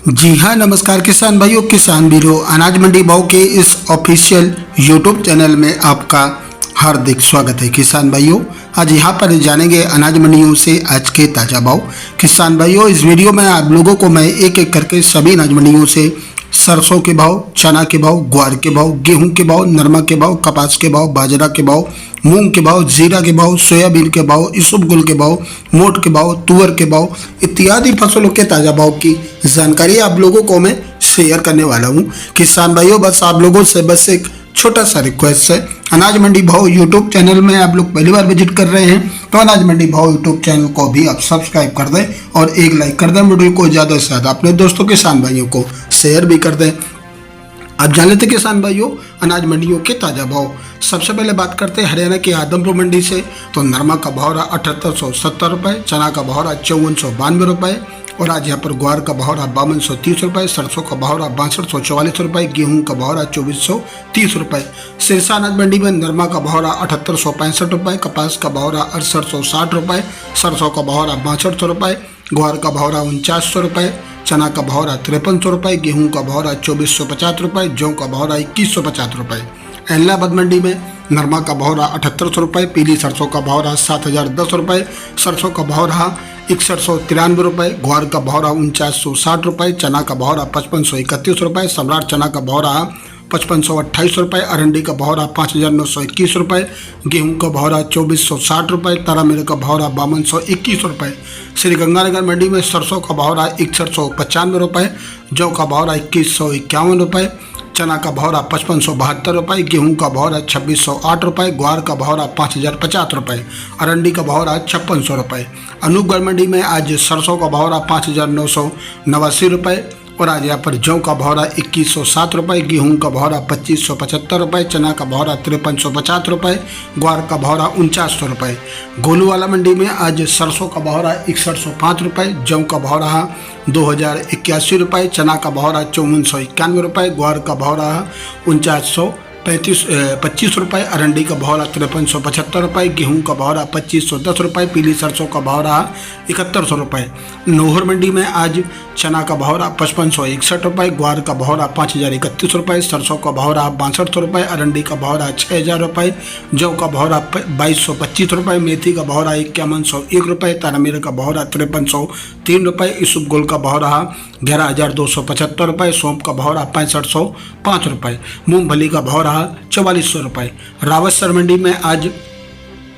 जी हाँ, नमस्कार किसान भाइयों, किसान वीरों। अनाज मंडी भाव के इस ऑफिशियल यूट्यूब चैनल में आपका हार्दिक स्वागत है। किसान भाइयों, आज यहाँ पर जानेंगे अनाज मंडियों से आज के ताज़ा भाव। किसान भाइयों, इस वीडियो में आप लोगों को मैं एक एक करके सभी अनाज मंडियों से सरसों के भाव, चना के भाव, ग्वार के भाव, गेहूं के भाव, नरमा के भाव, कपास के भाव, बाजरा के भाव, मूंग के भाव, जीरा के भाव, सोयाबीन के भाव, इसबगोल के भाव, मोट के भाव, तुअर के भाव इत्यादि फसलों के ताज़ा भाव की जानकारी आप लोगों को मैं शेयर करने वाला हूं। किसान भाइयों, बस आप लोगों से बस एक छोटा सा रिक्वेस्ट है। अनाज मंडी भाव यूट्यूब चैनल में आप लोग पहली बार विजिट कर रहे हैं तो अनाज मंडी भाव यूट्यूब चैनल को भी आप सब्सक्राइब कर दें और एक लाइक कर दें। वीडियो को ज़्यादा से ज़्यादा अपने दोस्तों किसान भाइयों को शेयर भी कर दें। अब जान लेते किसान भाइयों अनाज मंडियों के ताज़ा भाव। सबसे पहले बात करते हैं हरियाणा की आदमपुर मंडी से। तो नरमा का भाव रहा 7870 रुपये, चना का भाव रहा 5492 रुपये और आज यहाँ पर ग्वार का भाव रहा 5230 रुपये, सरसों का भाव रहा 6244 रुपये, गेहूं का भाव रहा 2430 रुपये। सिरसा अनाज मंडी में नरमा का भाव रहा 7865 रुपये, कपास का भाव रहा 6860 रुपये, सरसों का भाव रहा 6200 रुपये, ग्वार का भाव रहा 4900 रुपये, चना का भाव रहा 5300 रुपये, गेहूं का भाव रहा 2450 रुपये, जौ का भाव रहा 2150 रुपये। इलाहाबाद मंडी में नरमा का भाव रहा 7800 रुपये, पीली सरसों का भाव रहा 7010 रुपये, सरसों का भाव रहा 6193 रुपये, ग्वार का भाव रहा 4960 रुपये, चना का भाव रहा 5531 रुपये, सम्राट चना का भाव रहा 5528 रुपये, अरंडी का भाव रहा 5921 रुपये, गेहूं का भाव रहा 2460 रुपये, तारामीर का भाव रहा 5221 रुपये। श्रीगंगानगर मंडी में सरसों का भाव रहा 6195 रुपये, जौ का भाव रहा 2151 रुपये, चना का भाव रहा 5572 रुपये, गेहूं का भाव रहा 2608 रुपये, ग्वार का भाव रहा 5050 रुपये, अरंडी का भाव रहा 5600 रुपये। अनूपगढ़ मंडी में आज सरसों का भाव रहा 5989 रुपये और आज यहाँ पर जौ का भाव रहा 2107 रुपये, गेहूं का भाव रहा 2575 रुपये, चना का भाव रहा 5350 रुपये, ग्वार का भाव रहा 4900 रुपये। गोलूवाला मंडी में आज सरसों का भाव रहा 6105 रुपये, जौ का भाव रहा 2081 रुपये, चना का भाव रहा 5491 रुपये, ग्वार का भाव रहा 4925 रुपये, अरंडी का भाव रहा 5375 रुपये, गेहूं का भाव रहा 2510 रुपये, पीली सरसों का भाव रहा 7100 रुपये। नौहर मंडी में आज चना का भाव रहा 5561 रुपये, ग्वार का भाव रहा 5031 रुपये, सरसों का भाव रहा 6200 रुपये, अरंडी का भाव रहा 6000 रुपये, जौ का भाव रहा 2225 रुपये, मेथी का भाव रहा 5101 रुपये, तारामीर का भाव रहा 5303 रुपये, इसबगोल का भाव रहा 11275 रुपये, सौंफ का भाव रहा 6505 रुपये, मूंगफली का भाव रहा 4400 रुपये। रावतसर मंडी में आज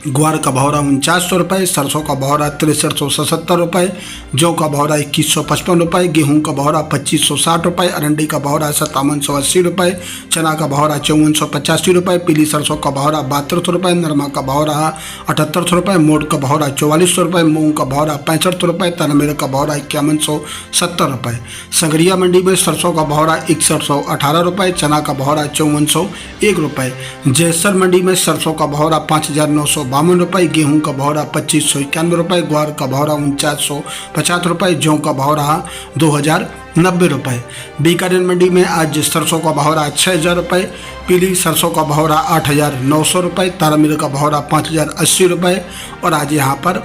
ग्वार का भाव रहा 4900 रुपये, सरसों का भाव रहा 6377 रुपये, जौ का भाव रहा 2155 रुपये, गेहूं का भाव रहा 2560 रुपये, अरंडी का भाव रहा 5780 रुपये, चना का भाव रहा 5485 रुपये, पीली सरसों का भाव रहा 7200 रुपये, नरमा का भाव रहा 7800 रुपये, मोट का भाव रहा 4400 रुपये, मूंग का भाव रहा 6500 रुपये, तारामीर का भाव रहा 5170 रुपये। संगरिया मंडी में सरसों का भाव रहा 6118 रुपये, चना का भाव रहा 5401 रुपये। जैसर मंडी में सरसों का भाव रहा 5952 रुपये, गेहूं का भाव रहा 2591 रुपये, ग्वार का भाव रहा 4950 रुपये, जौ का भाव रहा 2090 रुपये। बीकानेर मंडी में आज सरसों का भाव रहा 6000 रुपये, पीली सरसों का भाव रहा 8900 रुपये, तारामीर का भाव रहा 5080 रुपये और आज यहाँ पर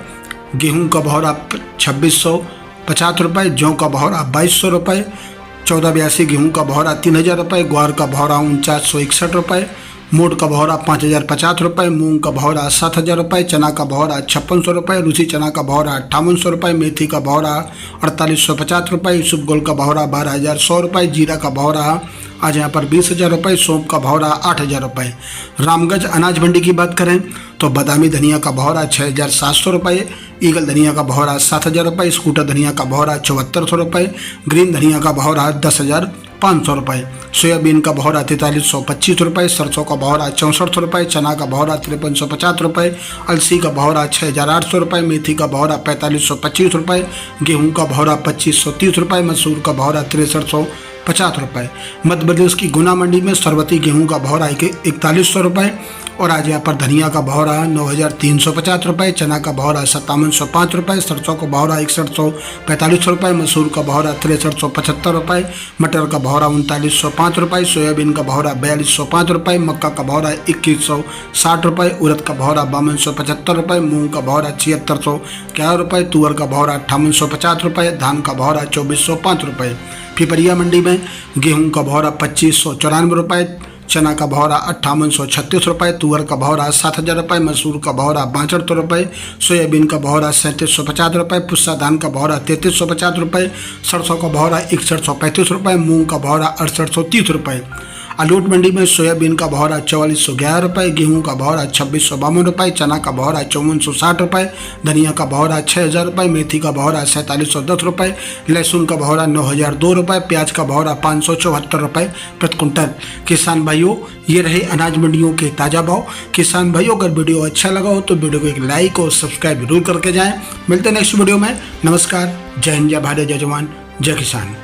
गेहूं का भाव रहा 2650 रुपये, जौ का भाव रहा 2200 रुपये, 1482 गेहूं का भाव रहा 3000 रुपये, ग्वार का भाव रहा 4961 रुपये, मोट का भाव रहा 5050 रुपये, मूंग का भाव रहा 7000 रुपये, चना का भाव रहा 5600 रुपये, रूसी चना का भाव रहा 5800 रुपये, मेथी का भाव रहा 4850 रुपये, इसबगोल का भाव रहा 12100 रुपये, जीरा का भाव रहा आज यहाँ पर 20000 रुपये, सौंफ का भाव रहा 8000 रुपये। रामगंज अनाज मंडी की बात करें तो बादामी धनिया का भाव रहा 6700 रुपये, ईगल धनिया का भाव रहा 7000 रुपये, स्कूटर धनिया का भाव रहा 7400 रुपये, ग्रीन धनिया का भाव रहा 10500 रुपये, सोयाबीन का भाव रहा 4325 रुपये, सरसों का भाव रहा 6400 रुपये, चना का भाव रहा 5350 रुपये, अलसी का भाव रहा 6800 रुपये, मेथी का भाव रहा 4525 रुपये, गेहूं का भाव रहा 2530 रुपये, मसूर का भाव रहा 6350 रुपये। मध्य प्रदेश की गुना मंडी में सरबती गेहूं का भाव रहा 4100 रुपये और आज यहाँ पर धनिया का भाव रहा 9350 रुपये, चना का भाव रहा 5705 रुपये, सरसों का भाव रहा 6145 रुपये, मसूर का भाव रहा 6375 रुपये, मटर का भाव रहा 3905 रुपये, सोयाबीन का भाव रहा 4205 रुपये, मक्का का भाव रहा 2160 रुपये, उड़द का भाव रहा 5275 रुपये, मूंग का भाव रहा 7611 रुपये, तुअर का भाव रहा 5850 रुपये, धान का भाव रहा 2405 रुपये। पिपरिया मंडी में गेहूं का भौरा 2594 रुपये, चना का भौरा 5836 रुपये, तुअर का भौरा 7000 रुपये, मसूर का भौरा 62 रुपये, सोयाबीन का भौरा 3750 रुपये, पुस्सा धान का भौरा 3350 रुपये, सरसों का भौरा 6135 रुपये, मूंग का भौरा 6830 रुपये। अलोट मंडी में सोयाबीन का भौरा 4411 रुपये, गेहूं का भौरा 2652 रुपये, चना का भौरा 5460 रुपये, धनिया का भौरा 6000 रुपये, मेथी का भौरा 4710 रुपये, लहसुन का भौरा 9002 रुपये, प्याज का भौरा 574 रुपये प्रति कुंटल। किसान भाइयों, ये रहे अनाज मंडियों के ताज़ा भाव। किसान भाइयों, अगर वीडियो अच्छा लगा हो तो वीडियो को एक लाइक और सब्सक्राइब जरूर करके जाएँ। मिलते हैं नेक्स्ट वीडियो में। नमस्कार, जय हिंद, जय भारत, जय जवान, जय किसान।